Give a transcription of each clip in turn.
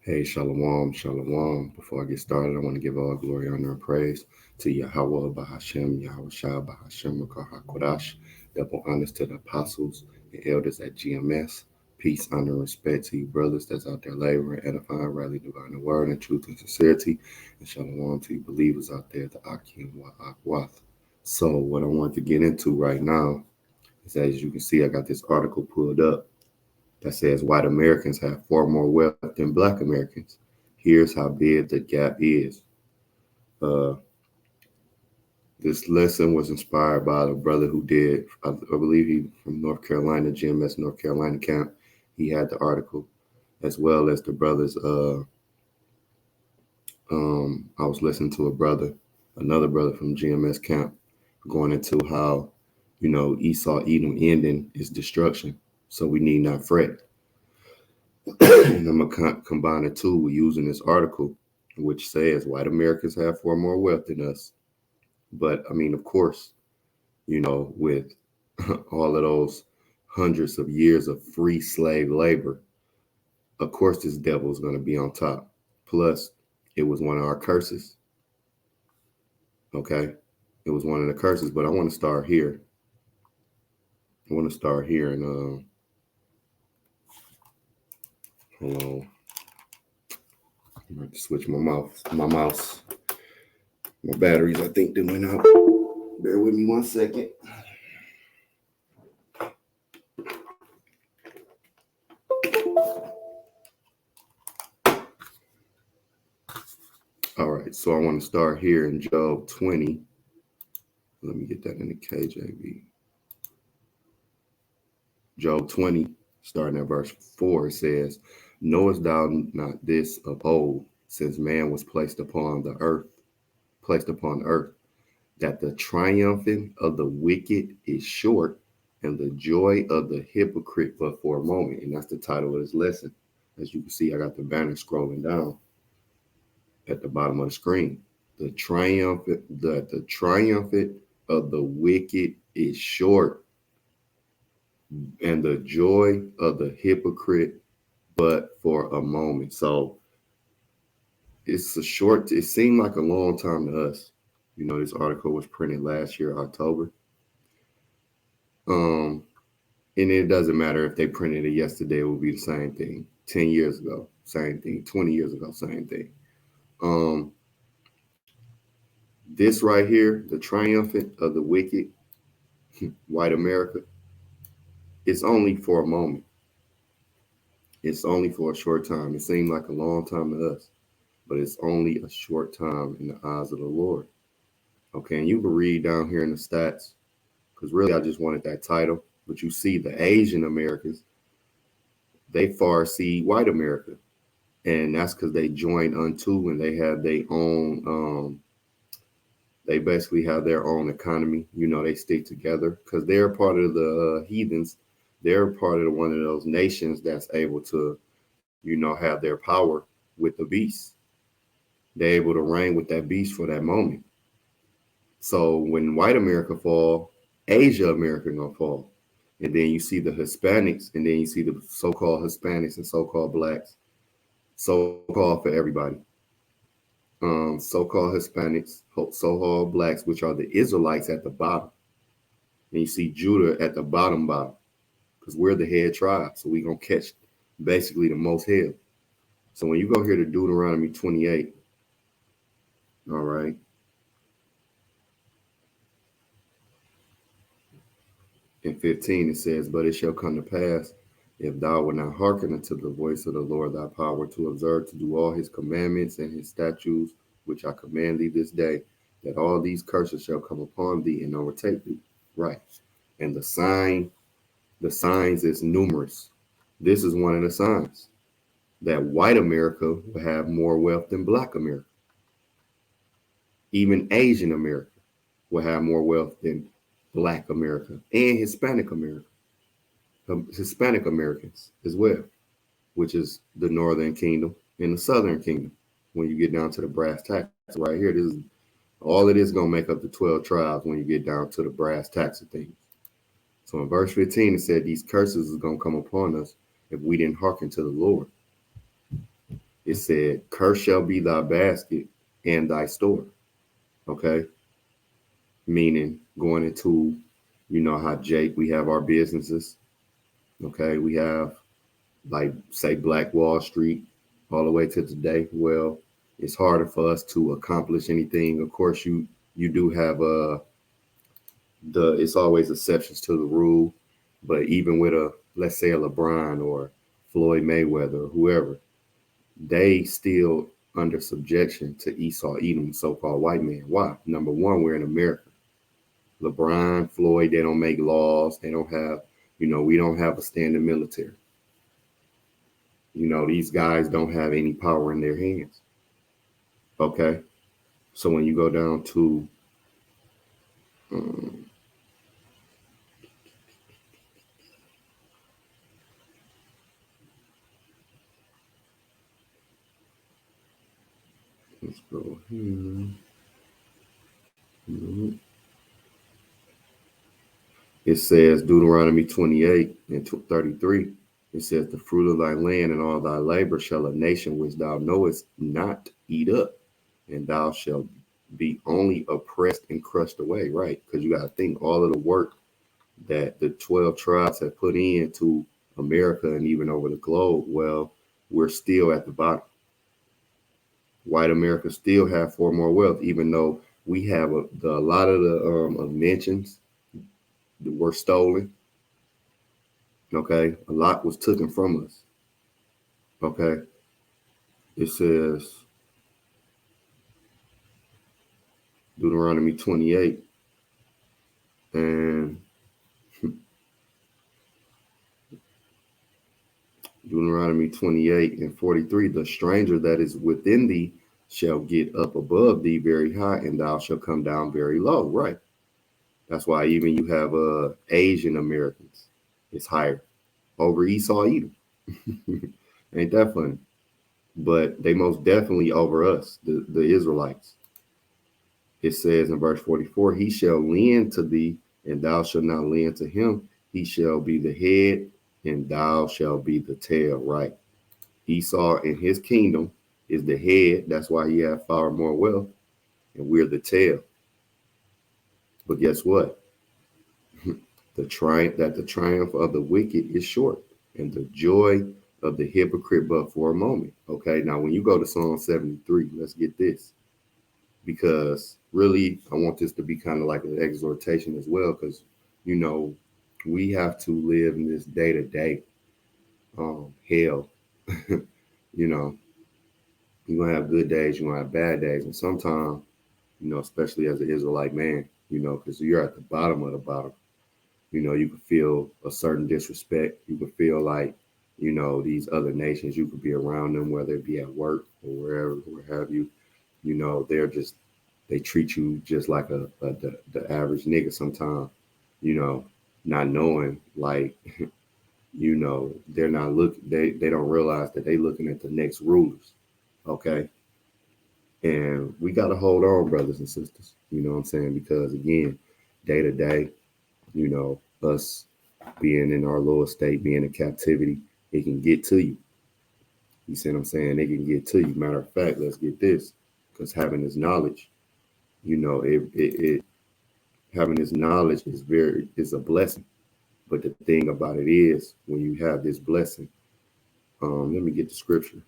Hey, shalom, shalom. Before I get started, I want to give all glory, honor, and praise to Yahweh, Bahashem, Yahweh Shah, Bahashem, Rakah HaKodash. Double honors to the apostles and elders at GMS. Peace, honor, and respect to you, brothers that's out there laboring, edifying, rightly dividing the word in truth and sincerity. And shalom to you believers out there, the Akim wa Akwath. So, what I want to get into right now is, as you can see, I got this article pulled up that says white Americans have far more wealth than black Americans. Here's how big the gap is. Uh, this lesson was inspired by the brother who did, I believe he from North Carolina, GMS North Carolina camp. He had the article, as well as the brothers. I was listening to another brother from GMS camp, going into how, Esau Edom ending is destruction. So we need not fret. And I'm going to combine the two with using this article, which says white Americans have far more wealth than us. But I mean, of course, with all of those hundreds of years of free slave labor, of course, this devil is going to be on top. Plus, it was one of our curses. Okay. It was one of the curses, but I want to start here. I want to start here and, hold on. I'm going to switch my mouse. My batteries, I think they went out. Bear with me 1 second. All right, so I want to start here in Job 20. Let me get that in the KJV. Job 20, starting at verse 4, it says, knowest thou not this of old, since man was placed upon the earth, that the triumphing of the wicked is short, and the joy of the hypocrite but for a moment. And that's the title of this lesson. As you can see, I got the banner scrolling down at the bottom of the screen. The triumphant of the wicked is short, and the joy of the hypocrite but for a moment. So it seemed like a long time to us. This article was printed last year, October. And it doesn't matter if they printed it yesterday, it will be the same thing. 10 years ago, same thing. 20 years ago, same thing. This right here, the triumphant of the wicked, white America, it's only for a moment. It's only for a short time. It seemed like a long time to us, but it's only a short time in the eyes of the Lord. Okay, and you can read down here in the stats, because really I just wanted that title. But you see the Asian Americans, they far see white America. And that's because they joined unto and they have their own, they basically have their own economy. They stick together because they're part of the heathens. They're part of one of those nations that's able to, have their power with the beast. They're able to reign with that beast for that moment. So when white America fall, Asia America gonna fall. And then you see the Hispanics, and then you see the so-called Hispanics and so-called blacks, so-called for everybody. So-called Hispanics, so-called blacks, which are the Israelites at the bottom. And you see Judah at the bottom, because we're the head tribe. So we're going to catch basically the most hell. So when you go here to Deuteronomy 28, all right, in 15, it says, but it shall come to pass, if thou wilt not hearken unto the voice of the Lord thy power, to observe to do all his commandments and his statutes, which I command thee this day, that all these curses shall come upon thee and overtake thee. Right. And the signs is numerous. This is one of the signs that white America will have more wealth than black America. Even Asian America will have more wealth than black America and Hispanic America. Hispanic Americans as well, which is the Northern Kingdom and the Southern Kingdom. When you get down to the brass tacks right here, this is all it is going to make up the 12 tribes when you get down to the brass tacks of things. So in verse 15, it said these curses is going to come upon us if we didn't hearken to the Lord. It said, "Cursed shall be thy basket and thy store." Okay, meaning going into, you know how Jake, we have our businesses. Okay, we have, like, say, Black Wall Street all the way to today. Well, it's harder for us to accomplish anything. Of course, you do have the it's always exceptions to the rule, but even with a, let's say, a LeBron or Floyd Mayweather or whoever, they still under subjection to Esau Edom, so-called white man. Why? Number one, we're in America. LeBron, Floyd, they don't make laws. They don't have, we don't have a standing military. These guys don't have any power in their hands. Okay. So when you go down to, um, let's go here. Mhm. It says Deuteronomy 28 and 33. It says, "The fruit of thy land and all thy labor shall a nation which thou knowest not eat up, and thou shalt be only oppressed and crushed away." Right? Because you got to think all of the work that the 12 tribes have put into America and even over the globe. Well, we're still at the bottom. White America still have far more wealth, even though we have a lot of the inventions that were stolen. Okay, a lot was taken from us. Okay, it says Deuteronomy 28 and Deuteronomy 28 and 43. "The stranger that is within thee shall get up above thee very high, and thou shalt come down very low." Right. That's why even you have Asian Americans. It's higher over Esau Edom. Ain't that funny? But they most definitely over us, the Israelites. It says in verse 44, "He shall lend to thee, and thou shalt not lend to him. He shall be the head, and thou shalt be the tail." Right. Esau in his kingdom is the head. That's why he has far more wealth, and we're the tail. But guess what? The triumph of the wicked is short, and the joy of the hypocrite but for a moment. Okay, now when you go to Psalm 73, let's get this, because really I want this to be kind of like an exhortation as well, because you know we have to live in this day to day hell. you know, you're gonna have good days, you're gonna have bad days, and sometimes, especially as an Israelite man, because you're at the bottom of the bottom. You could feel a certain disrespect. You could feel like, these other nations, you could be around them, whether it be at work or wherever, where have you, they treat you just like the average nigga sometimes, you know, not knowing, like, they're not looking, they don't realize that they looking at the next rulers. Okay. And we got to hold on, brothers and sisters, you know what I'm saying? Because again, day to day, us being in our lower state, being in captivity, it can get to you. You see what I'm saying? It can get to you. Matter of fact, let's get this, because having this knowledge, it having this knowledge is a blessing. But the thing about it is, when you have this blessing, let me get the scripture,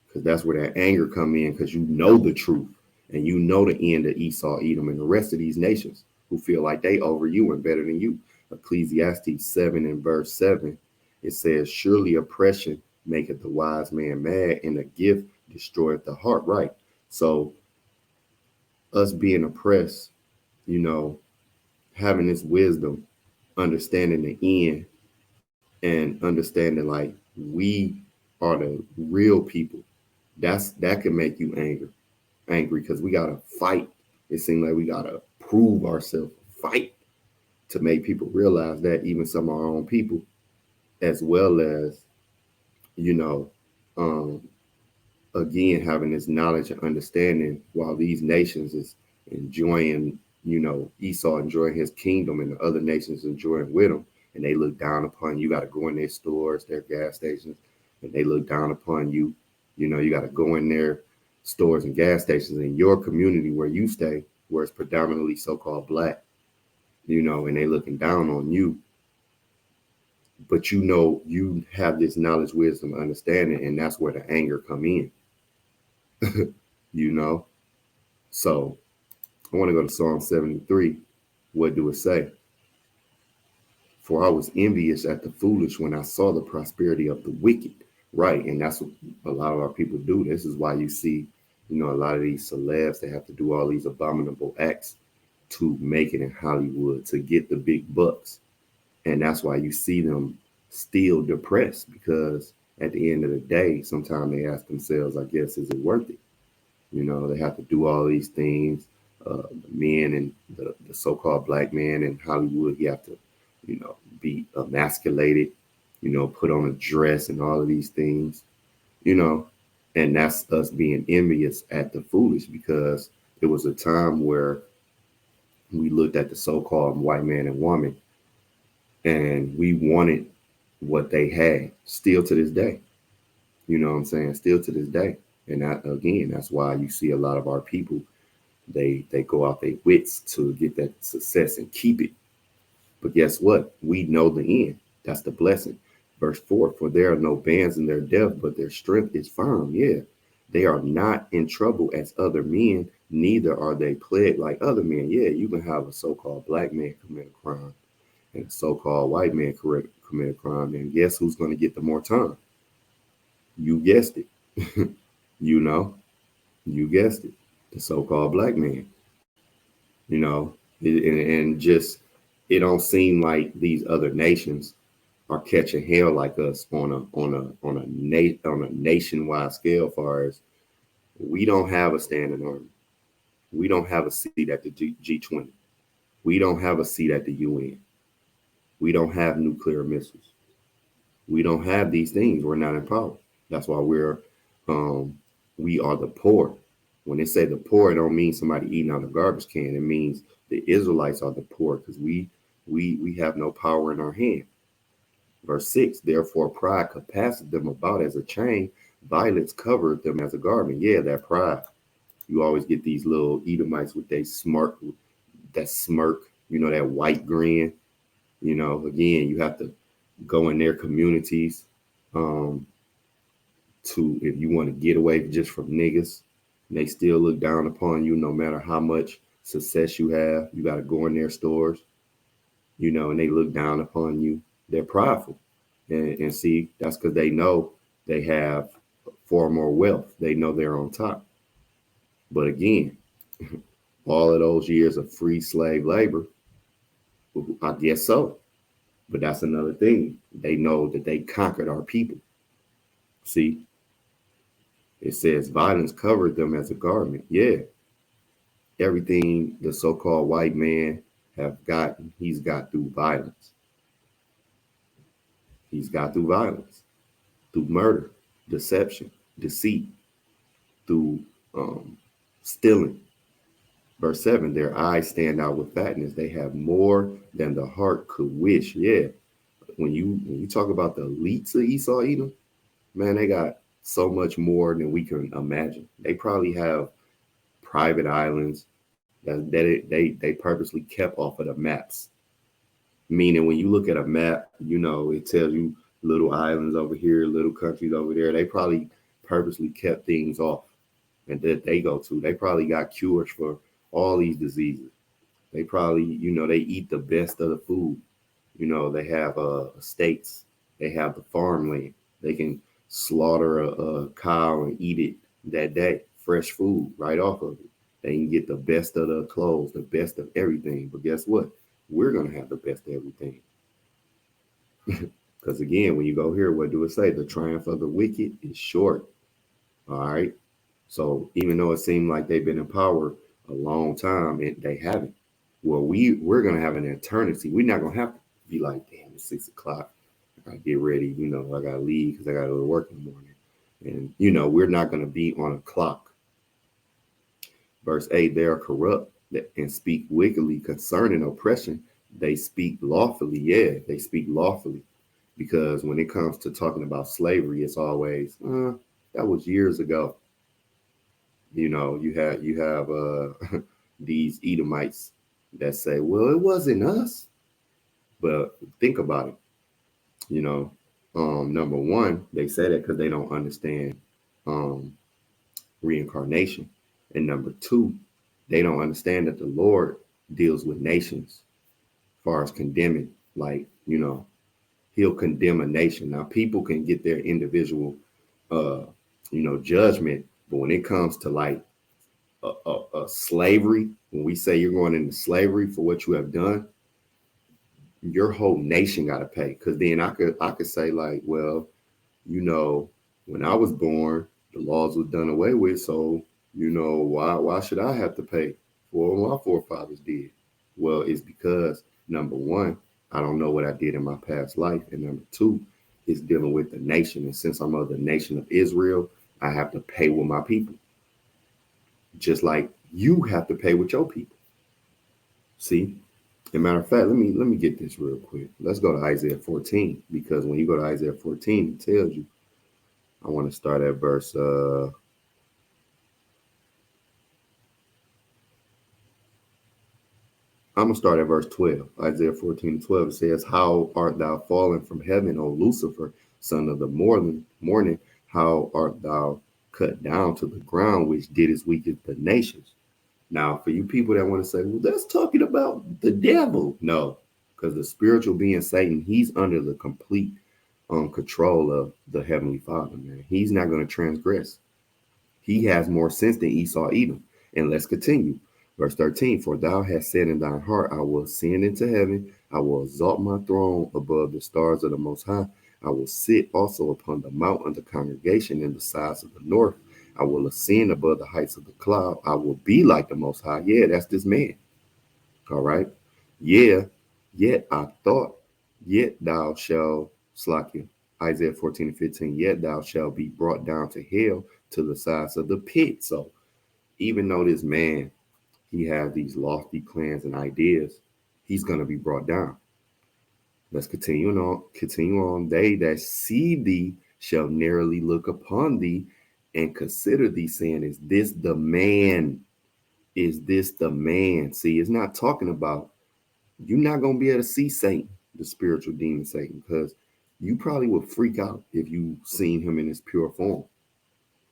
because that's where that anger come in, because you know the truth and you know the end of Esau, Edom, and the rest of these nations who feel like they over you and better than you. Ecclesiastes 7 and verse 7, it says, "Surely oppression maketh the wise man mad, and a gift destroyeth the heart." Right. So us being oppressed, you know, having this wisdom, understanding the end, and understanding like we are the real people, that can make you angry, because we gotta fight. It seems like we gotta prove ourselves, fight to make people realize that, even some of our own people, as well as, you know, um, again, having this knowledge and understanding, while these nations is enjoying, Esau enjoying his kingdom and the other nations enjoying with him, and they look down upon you. Got to go in their stores, their gas stations, and they look down upon you. You got to go in their stores and gas stations in your community where you stay, where it's predominantly so-called black, and they looking down on you. But you have this knowledge, wisdom, understanding, and that's where the anger come in. you know. So I want to go to Psalm 73. What do it say? For I was envious at the foolish when I saw the prosperity of the wicked. Right. And that's what a lot of our people do. This is why you see, a lot of these celebs, they have to do all these abominable acts to make it in Hollywood, to get the big bucks. And that's why you see them still depressed, because at the end of the day, sometimes they ask themselves, I guess, is it worth it? They have to do all these things. The men and the so-called black man in Hollywood, he have to, be emasculated, put on a dress and all of these things, and that's us being envious at the foolish, because it was a time where we looked at the so-called white man and woman and we wanted what they had, still to this day. You know what I'm saying? Still to this day. And that, again, that's why you see a lot of our people, they go out their wits to get that success and keep it. But guess what? We know the end. That's the blessing. Verse 4, for there are no bands in their death, but their strength is firm. Yeah. They are not in trouble as other men, neither are they plagued like other men. Yeah, you can have a so-called black man commit a crime and a so-called white man commit a crime. And guess who's going to get the more time? You guessed it. You guessed it. The so-called black man. And just it don't seem like these other nations are catching hell like us on a nationwide scale. As far as, we don't have a standing army, we don't have a seat at the G20, we don't have a seat at the UN, we don't have nuclear missiles, we don't have these things. We're not in power. That's why we are the poor. When they say the poor, it don't mean somebody eating out of a garbage can. It means the Israelites are the poor, because we have no power in our hand. Verse 6, therefore pride compasseth them about as a chain, violence covered them as a garment. Yeah, that pride. You always get these little Edomites with that smirk, that white grin. Again, you have to go in their communities if you want to get away just from niggas. And they still look down upon you no matter how much success you have. You got to go in their stores, and they look down upon you. They're prideful. And see, that's because they know they have far more wealth. They know they're on top. But again, all of those years of free slave labor, I guess so. But that's another thing. They know that they conquered our people. See, it says violence covered them as a garment. Yeah. Everything the so-called white man have gotten, he's got through violence. He's got through violence, through murder, deception, deceit, through stealing. Verse 7, their eyes stand out with fatness. They have more than the heart could wish. Yeah. When you talk about the elites of Esau, Edom, man, they got so much more than we can imagine. They probably have private islands that they purposely kept off of the maps. Meaning, when you look at a map, it tells you little islands over here, little countries over there. They probably purposely kept things off, and that they go to. They probably got cures for all these diseases. They probably, they eat the best of the food. They have estates. They have the farmland. They can slaughter a cow and eat it that day. Fresh food right off of it. They can get the best of the clothes, the best of everything. But guess what? We're going to have the best of everything. Because again, when you go here, what do it say? The triumph of the wicked is short. All right. So even though it seemed like they've been in power a long time, they haven't. Well, we're going to have an eternity. We're not going to have to be like, damn, it's 6 o'clock. I got to get ready. I got to leave because I got to go to work in the morning. And, we're not going to be on a clock. Verse 8, they are corrupt and speak wickedly concerning oppression. They speak lawfully. Yeah, they speak lawfully. because when it comes to talking about slavery, it's always that was years ago. You have these Edomites that say, well, it wasn't us. But think about it. You know, number one, they say that because they don't understand um, reincarnation, and number two, they don't understand that the Lord deals with nations as far as condemning. Like, He'll condemn a nation. Now, people can get their individual, uh, judgment, but when it comes to like a slavery, when we say you're going into slavery for what you have done, your whole nation got to pay. Because then I could say like, well, you know, when I was born, the laws were done away with, so why should I have to pay for what my forefathers did? Well, it's because number one, I don't know what I did in my past life, and number two, it's dealing with the nation. And since I'm of the nation of Israel, I have to pay with my people, just like you have to pay with your people. See, as a matter of fact, let me get this real quick. Let's go to Isaiah 14, because when you go to Isaiah 14, it tells you. I want to start at verse. I'm gonna start at verse 12. Isaiah 14:12. It says, "How art thou fallen from heaven, O Lucifer, son of the morning? How art thou cut down to the ground, which didst weaken the nations?" Now, for you people that want to say, well, that's talking about the devil. No, because the spiritual being Satan, he's under the complete control of the Heavenly Father, man. He's not going to transgress. He has more sense than Esau Edom. And let's continue. Verse 13, "For thou hast said in thine heart, I will ascend into heaven. I will exalt my throne above the stars of the Most High. I will sit also upon the mount of the congregation in the sides of the north. I will ascend above the heights of the cloud. I will be like the Most High." Yeah, that's this man. All right. Yeah, yet I thought, yet thou shalt slack you. Isaiah 14:15, "Yet thou shalt be brought down to hell, to the sides of the pit." So even though this man, he has these lofty plans and ideas, he's going to be brought down. Let's continue on. Continue on. "They that see thee shall narrowly look upon thee and consider thee, saying, Is this the man? Is this the man?" See, it's not talking about, you're not going to be able to see Satan, the spiritual demon Satan, because you probably would freak out if you seen him in his pure form.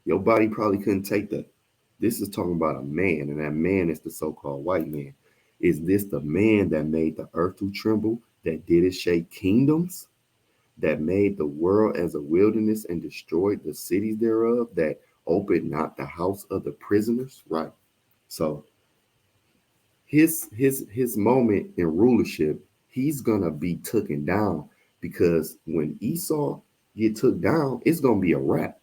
Your body probably couldn't take that. This is talking about a man, and that man is the so-called white man. "Is this the man that made the earth to tremble, that did it shake kingdoms, that made the world as a wilderness and destroyed the cities thereof, that opened not the house of the prisoners?" Right. So his moment in rulership, he's gonna be taken down, because when Esau get took down, it's gonna be a wrap.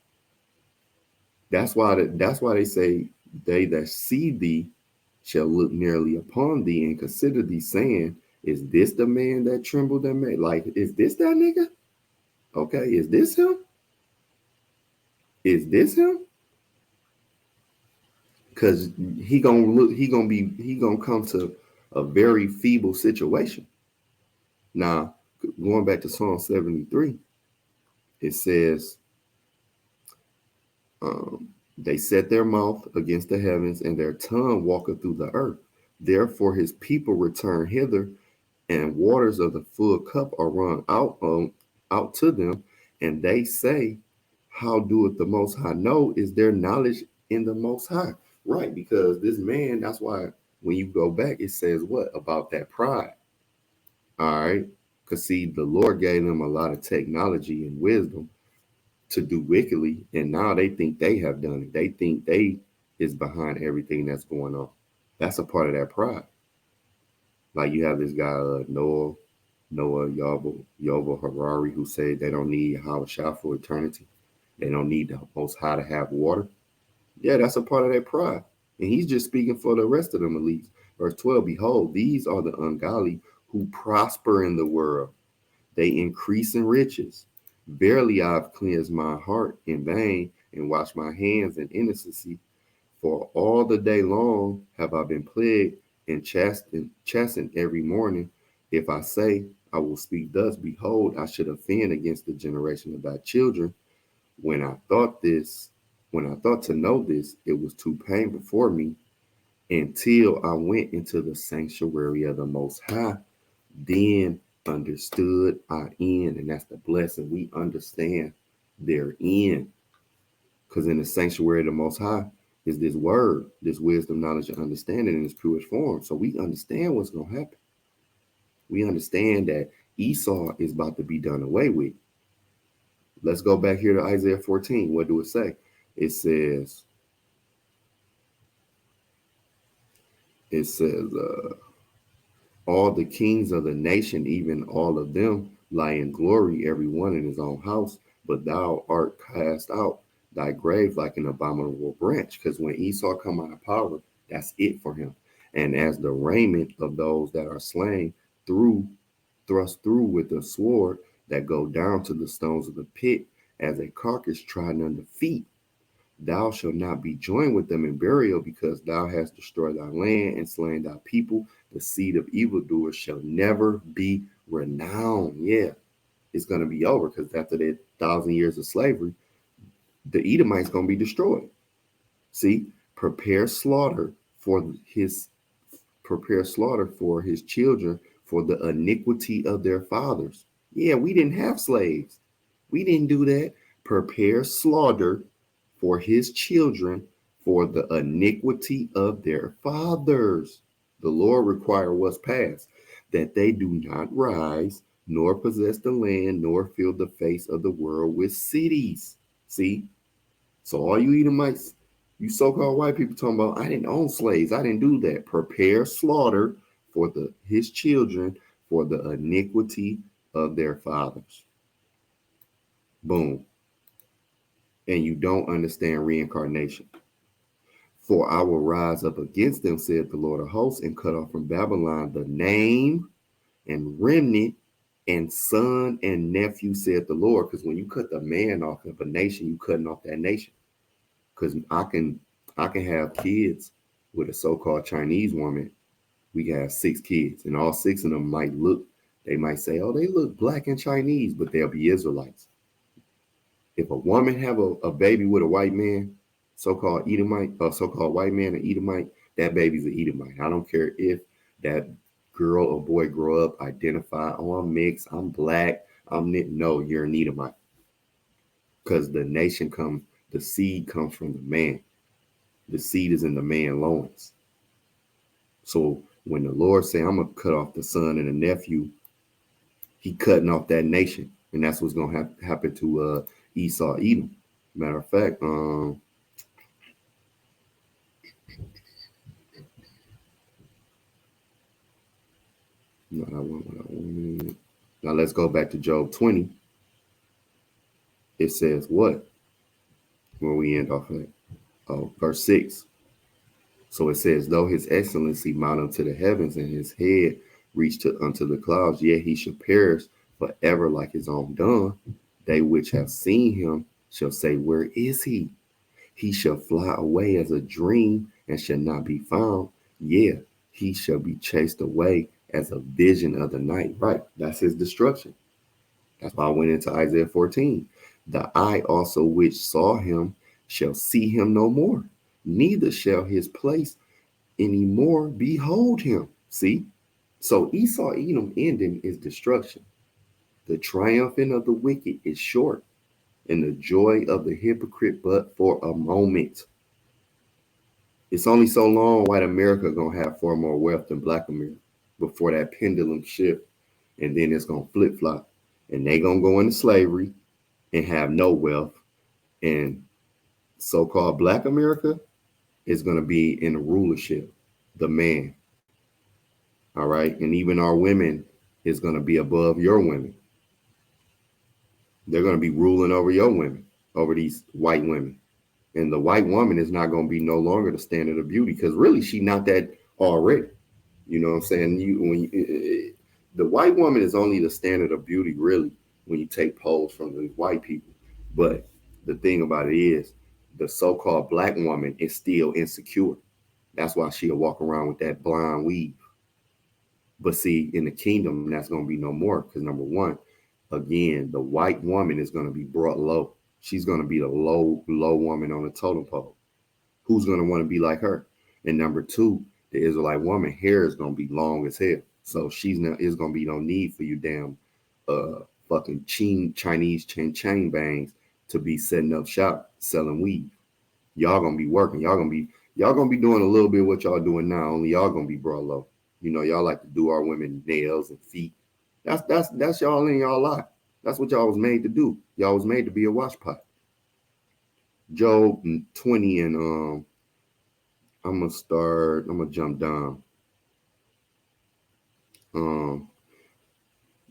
That's why they say, "They that see thee shall look nearly upon thee and consider thee, saying, Is this the man that trembled that made?" Like, is this that nigga? Okay, is this him? Is this him? Because he gonna come to a very feeble situation. Now, going back to Psalm 73, it says, "They set their mouth against the heavens, and their tongue walketh through the earth. Therefore his people return hither, and waters of the full cup are run out to them. And they say, How doeth the Most High know? Is there knowledge in the Most High?" Right, because this man, that's why when you go back, it says what about that pride? All right, because see, the Lord gave them a lot of technology and wisdom to do wickedly, and now they think they have done it. They think they is behind everything that's going on. That's a part of that pride. Like, you have this guy, Noah Yobo Harari, who said they don't need Yahweh for eternity. They don't need the Most High to have water. Yeah, that's a part of that pride. And he's just speaking for the rest of them elites. Verse 12, "Behold, these are the ungodly who prosper in the world. They increase in riches. Verily, I've cleansed my heart in vain and washed my hands in innocency. For all the day long have I been plagued and chastened every morning. If I say, I will speak thus, behold, I should offend against the generation of thy children. When I thought this, when I thought to know this, it was too painful for me until I went into the sanctuary of the Most High. Then understood I in, and that's the blessing. We understand therein. Because in the sanctuary of the Most High is this word, this wisdom, knowledge, and understanding in its purest form. So we understand what's going to happen. We understand that Esau is about to be done away with. Let's go back here to Isaiah 14. What do it say? It says, all the kings of the nation, even all of them, lie in glory, every one in his own house, but thou art cast out thy grave like an abominable branch. Because when Esau come out of power, that's it for him. And as the raiment of those that are slain thrust through with the sword that go down to the stones of the pit, as a carcass trodden under feet, thou shalt not be joined with them in burial, because thou hast destroyed thy land and slain thy people. The seed of evildoers shall never be renowned. Yeah, it's going to be over, because after that 1,000 years of slavery, the Edomites going to be destroyed. See, prepare slaughter for his children for the iniquity of their fathers. Yeah, we didn't have slaves. We didn't do that. Prepare slaughter for his children for the iniquity of their fathers. The Lord require what's past, that they do not rise, nor possess the land, nor fill the face of the world with cities. See? So all you Edomites, you so-called white people talking about, I didn't own slaves. I didn't do that. Prepare slaughter for his children for the iniquity of their fathers. Boom. And you don't understand reincarnation. For I will rise up against them, said the Lord of hosts, and cut off from Babylon the name and remnant and son and nephew, said the Lord. Because when you cut the man off of a nation, you cutting off that nation. Because I can have kids with a so-called Chinese woman. We can have 6 kids, and all 6 of them they might say, oh, they look black and Chinese, but they'll be Israelites. If a woman have a baby with a white man, so-called Edomite, or so-called white man, an Edomite, that baby's an Edomite. I don't care if that girl or boy grow up, identify, oh, I'm mixed, I'm black, no, you're an Edomite. Because the seed comes from the man. The seed is in the man loins. So when the Lord say, I'm going to cut off the son and the nephew, he cutting off that nation. And that's what's going to happen to Esau, Edom. Matter of fact, no, that wasn't what I wanted. Now let's go back to Job 20. It says what? Where we end off at? Oh, verse 6. So it says, though his excellency mount unto the heavens and his head reach unto the clouds, yet he shall perish forever like his own dung. They which have seen him shall say, where is he? He shall fly away as a dream and shall not be found. Yeah, he shall be chased away as a vision of the night. Right, that's his destruction. That's why I went into Isaiah 14. The eye also which saw him shall see him no more, neither shall his place any more behold him. See? So Esau, Edom ending is destruction. The triumphing of the wicked is short, and the joy of the hypocrite but for a moment. It's only so long white America gonna have far more wealth than black America before that pendulum shift, and then it's gonna flip-flop, and they gonna go into slavery and have no wealth, and so-called black America is gonna be in the rulership, the man. All right, and even our women is gonna be above your women. They're gonna be ruling over your women, over these white women. And the white woman is not going to be no longer the standard of beauty, because really she's not that already. You know what I'm saying? The white woman is only the standard of beauty, really, when you take polls from the white people. But the thing about it is, the so-called black woman is still insecure. That's why she'll walk around with that blonde weave. But see, in the kingdom, that's going to be no more because number one, again, the white woman is going to be brought low. She's going to be the low woman on the totem pole. Who's going to want to be like her? And number two, the Israelite woman hair is going to be long as hell. So she's not, is going to be no need for you damn fucking Chinese chain bangs to be setting up shop selling weed. Y'all gonna be working. Y'all gonna be doing a little bit of what y'all doing now. Only y'all gonna be brought low. You know, y'all like to do our women nails and feet. That's y'all in y'all lot. That's what y'all was made to do. Y'all was made to be a wash pot. Job 20 and I'm gonna jump down. Um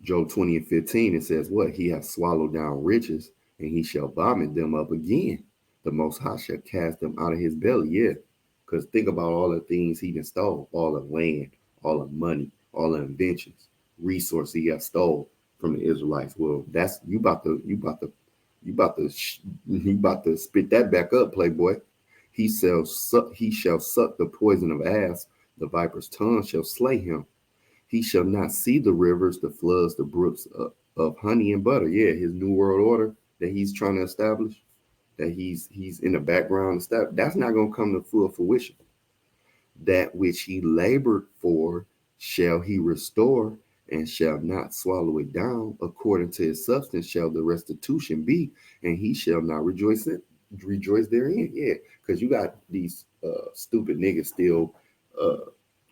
Job 20 and 15, it says what? He hath swallowed down riches, and he shall vomit them up again. The Most High shall cast them out of his belly. Yeah. Because think about all the things he done stole, all the land, all the money, all the inventions, resources he has stole from the Israelites. Well, that's you about to spit that back up, Playboy. He shall suck the poison of ass, the viper's tongue shall slay him. He shall not see the rivers, the floods, the brooks of honey and butter. Yeah, his new world order that he's trying to establish, that he's in the background and stuff. That's not gonna come to full fruition. That which he labored for shall he restore, and shall not swallow it down. According to his substance shall the restitution be, and he shall not rejoice therein. Yeah, because you got these stupid niggas still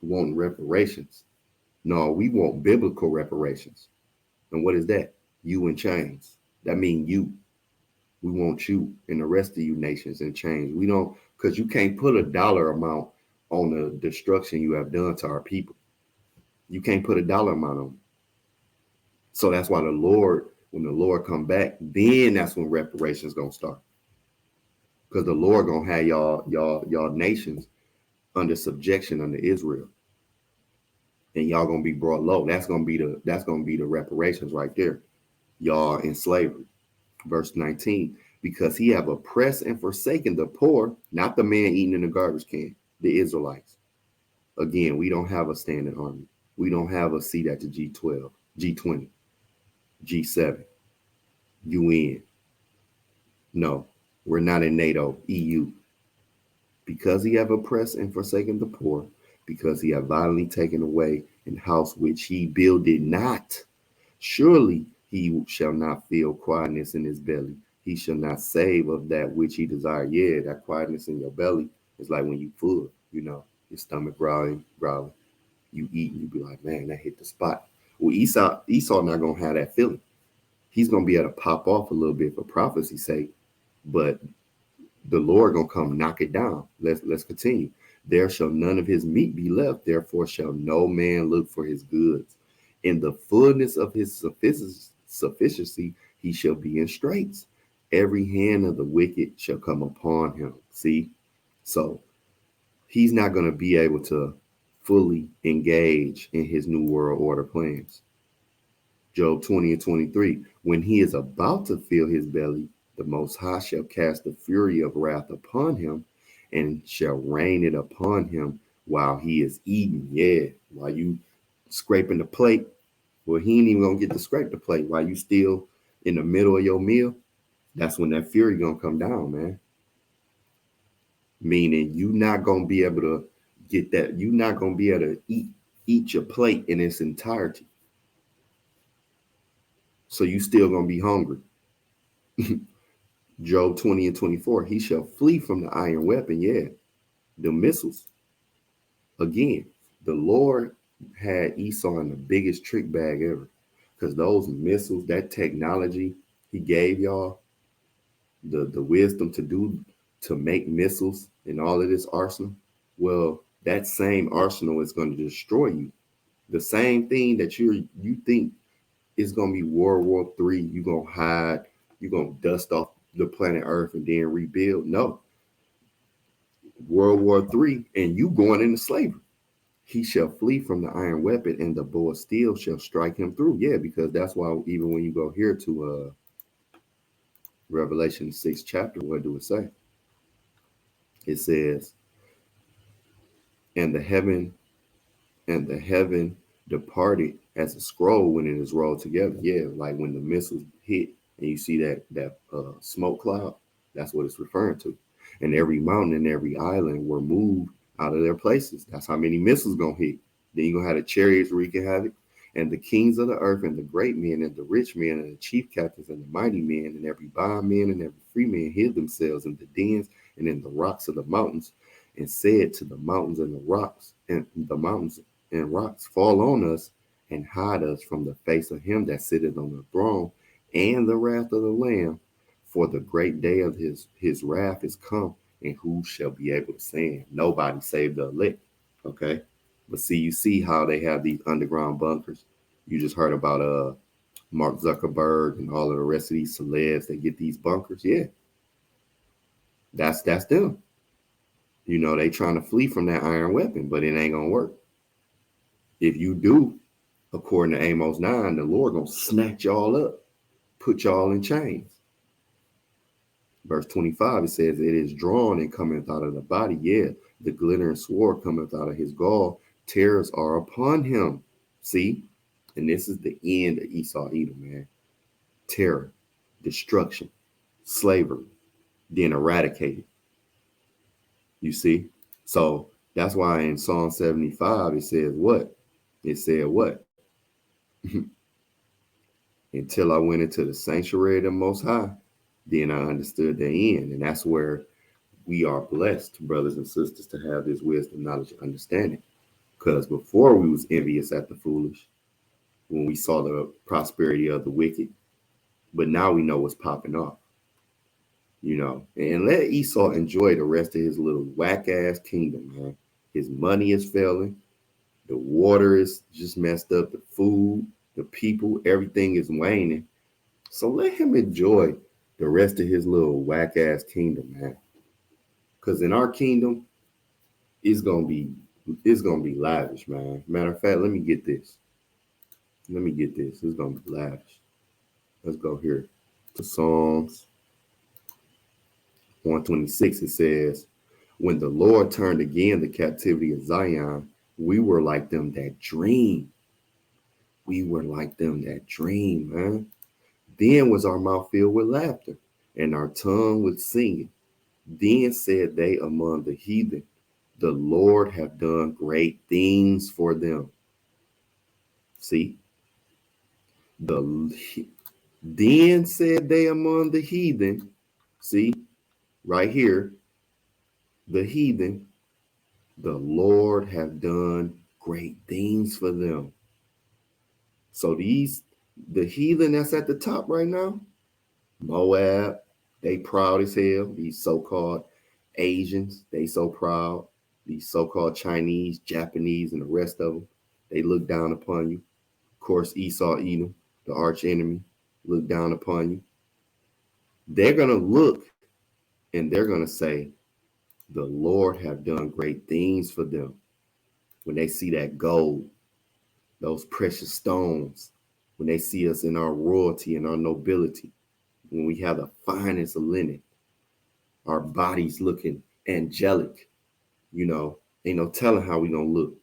wanting reparations. No, we want biblical reparations. And what is that? You in chains. That means you. We want you and the rest of you nations in chains. We don't, because you can't put a dollar amount on the destruction you have done to our people. You can't put a dollar amount on it. So that's why when the Lord come back, then that's when reparations gonna start. Because the Lord gonna have y'all nations under subjection under Israel. And y'all gonna be brought low. That's gonna be the reparations right there. Y'all in slavery. Verse 19, because he have oppressed and forsaken the poor, not the man eating in the garbage can, the Israelites. Again, we don't have a standing army. We don't have a seat at the G12, G20, G7, UN. No, we're not in NATO, EU. Because he have oppressed and forsaken the poor, because he have violently taken away an house which he builded not, surely he shall not feel quietness in his belly. He shall not save of that which he desired. Yeah, that quietness in your belly is like when you full, your stomach growling. You eat and you be like, man, that hit the spot. Well, Esau not gonna have that feeling. He's gonna be able to pop off a little bit for prophecy's sake, but the Lord gonna come knock it down. Let's continue. There shall none of his meat be left, therefore shall no man look for his goods. In the fullness of his sufficiency, he shall be in straits. Every hand of the wicked shall come upon him. See? So he's not going to be able to fully engage in his new world order plans. Job 20 and 23. When he is about to fill his belly, the Most High shall cast the fury of wrath upon him and shall rain it upon him while he is eating. Yeah, while you scraping the plate. Well, he ain't even gonna get to scrape the plate while you still in the middle of your meal. That's when that fury gonna come down, man. Meaning you not gonna be able to get that. You're not gonna be able to eat your plate in its entirety. So you still gonna be hungry. Job 20 and 24. He shall flee from the iron weapon. Yeah, the missiles. Again, the Lord had Esau in the biggest trick bag ever. Because those missiles, that technology he gave y'all, the wisdom to make missiles and all of this arsenal, well, that same arsenal is going to destroy you. The same thing that you think is going to be World War III, you're going to hide, you're going to dust off the planet Earth and then rebuild. No. World War III, and you going into slavery. He shall flee from the iron weapon, and the bow of steel shall strike him through. Yeah, because that's why even when you go here to Revelation 6 chapter, what do it say? It says, and the heaven departed as a scroll when it is rolled together. Yeah, like when the missiles hit and you see that smoke cloud, that's what it's referring to. And every mountain and every island were moved out of their places. That's how many missiles gonna hit. Then you're gonna have the chariots wreaking havoc, and the kings of the earth, and the great men, and the rich men, and the chief captains, and the mighty men, and every bondman and every free man hid themselves in the dens and in the rocks of the mountains, and said to the mountains and the rocks, and the mountains and rocks, fall on us and hide us from the face of him that sitteth on the throne and the wrath of the Lamb. For the great day of his wrath is come, and who shall be able to stand? Nobody save the elect. Okay. But see, you see how they have these underground bunkers. You just heard about Mark Zuckerberg and all of the rest of these celebs that get these bunkers. Yeah. That's them. You know, they trying to flee from that iron weapon, but it ain't gonna work. If you do, according to Amos 9, the Lord gonna snatch y'all up, put y'all in chains. Verse 25, it says, it is drawn and cometh out of the body. Yeah, the glittering sword cometh out of his gall. Terrors are upon him. See? And this is the end of Esau Edom, man. Terror, destruction, slavery, then eradicated. You see? So that's why in Psalm 75, it says what? It said what? Until I went into the sanctuary of the Most High, then I understood the end. And that's where we are blessed, brothers and sisters, to have this wisdom, knowledge, and understanding. Because before we was envious at the foolish, when we saw the prosperity of the wicked, but now we know what's popping off. You know, and let Esau enjoy the rest of his little whack-ass kingdom, man. His money is failing. The water is just messed up. The food, the people, everything is waning. So let him enjoy the rest of his little whack-ass kingdom, man. Because in our kingdom, it's gonna be lavish, man. Matter of fact, let me get this. It's gonna be lavish. Let's go here to Psalms 126. It says, when the Lord turned again the captivity of Zion, we were like them that dream. We were like them that dream, man. Then was our mouth filled with laughter, and our tongue with singing. Then said they among the heathen, the Lord have done great things for them. See? Then said they among the heathen, see, right here, the heathen, the Lord have done great things for them. So the heathen that's at the top right now, Moab, they proud as hell. These so-called Asians, they so proud. These so-called Chinese, Japanese, and the rest of them, they look down upon you. Of course, Esau, Edom, the arch enemy, look down upon you. They're going to look and they're going to say, the Lord have done great things for them. When they see that gold, those precious stones, when they see us in our royalty and our nobility, when we have the finest of linen, our bodies looking angelic, you know, ain't no telling how we gonna look,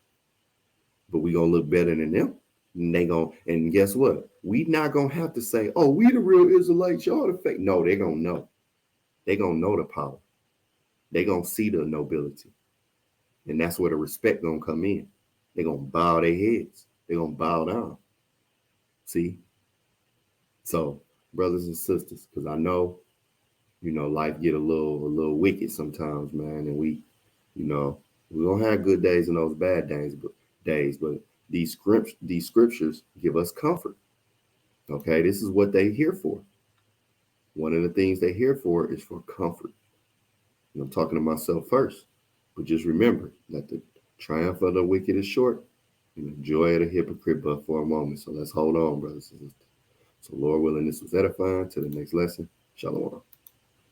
but we gonna look better than them. And guess what? We not gonna have to say, oh, we the real Israelites, y'all the fake. No, they gonna know. They gonna know the power. They gonna see the nobility. And that's where the respect gonna come in. They gonna bow their heads. They gonna bow down. See? So, brothers and sisters, because I know, you know, life get a little wicked sometimes, man. And we gonna have good days and those bad days, but these scriptures give us comfort. Okay, this is what they're here for. One of the things they're here for is for comfort. And I'm talking to myself first. But just remember that the triumph of the wicked is short and the joy of the hypocrite but for a moment. So let's hold on, brothers and sisters. So Lord willing, this was edifying. To the next lesson. Shalom.